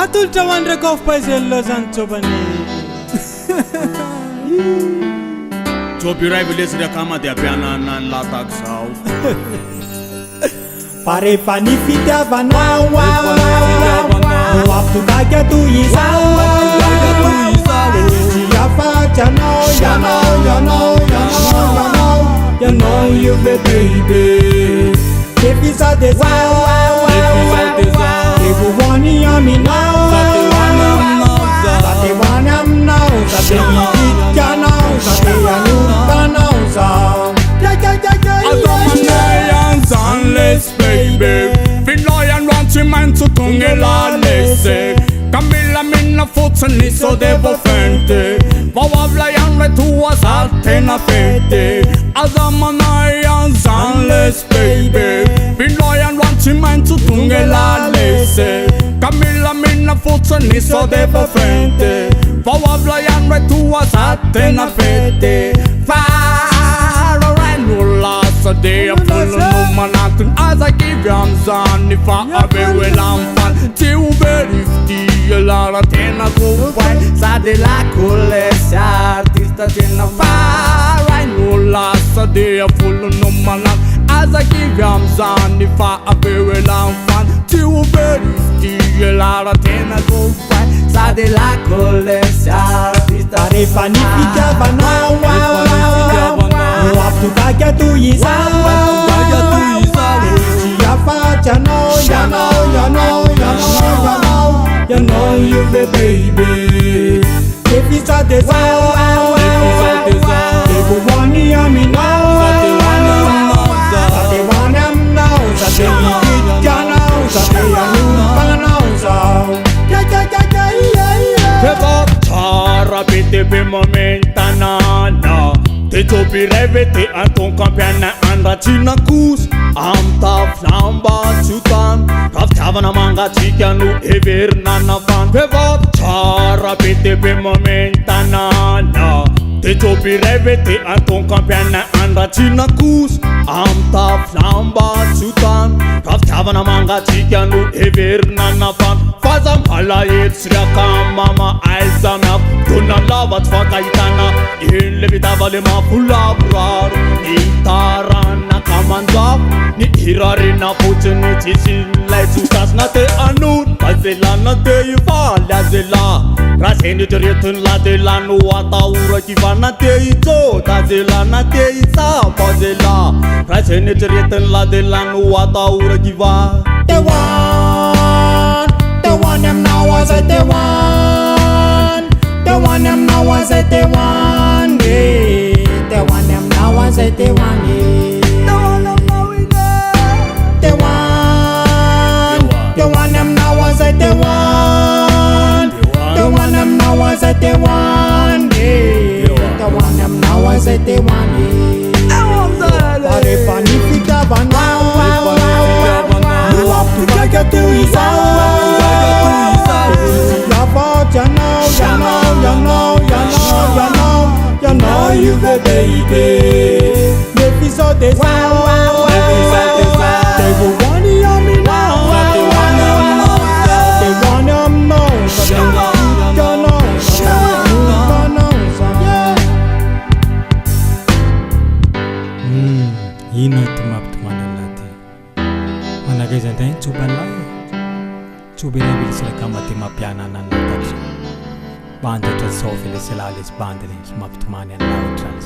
Atolotra hoandra koffboy nilaozan'ny jobany. Joba iray velesy akama dia ampianahana anlah tahak'zao. Fa refa ny fitiavana mampitogaigy toizao afatsy Ianao you the baby Nefa izao jobany aminao aminao ikitika hanoroka izao Let's baby Fitiavana maints tonga elah milamina fotsiny izao dia voafenty iray toizao tena fety aza manahy an'izany let's baby Fitiavana maints tonga elah milamina fotsiny izao dia voafenty iray toizao tena fety dia folo manatony aza kivy amin'izany fa aveo elah mifany tsy ho verifity elah raha tena koffboy sady elah kolesy artista tena faray no lasa dia folo manatony aza kivy amin'izany fa aveo elah mifany tsy ho verifity elah raha tena koffboy sady elah kolesy artista refa ny fitiavana mampitogaigy toizao afatsy Ianao you the baby Nefa izao jobany aminao aminao ikitika hanoroka izao Refa tsara be dia be mampianahana dia joba iray ve dia tonga mampianahana tsy nakosa amin'ny tafilamba tsy ho tany raha fitiavana mangatsika no heverina nafana refa tsara be dia be mampianahana dia joba iray ve dia tonga mampianahana tsy nakosa amin'ny tafilamba tsy ho tany raha fitiavana mangatsika no heverina nafana faza malahelo sy ry akama maaiza miafo dona lava tsy fakahitana eny le vitava le mafolavoraro ny tarana kamanjako ny hirarena fotsiny ts'isy ilay tsotasina te anoro azelana te ivaly azelah raha zay nitretiny la de la no atahora-kivana te izao azelana te itsabo azelah raha zay nitretiny la de la no atahora-kiva The one aminao azay the one aminao azay the one the one aminao azay the one the one aminao azay the one aminao azay the one the one aminao azay the one refa ny fitiavana mampitogaigy toizao Ianao you the baby Nefa izao jobany aminao Ino ty mampitomany anlah ty manakaiza an'izay jobany joba iray velesy akama ty mampianahana anlah tahak'zao bandy ohatrany sao velesy elah lesy bandy regny so mampitomany anlah ohatrany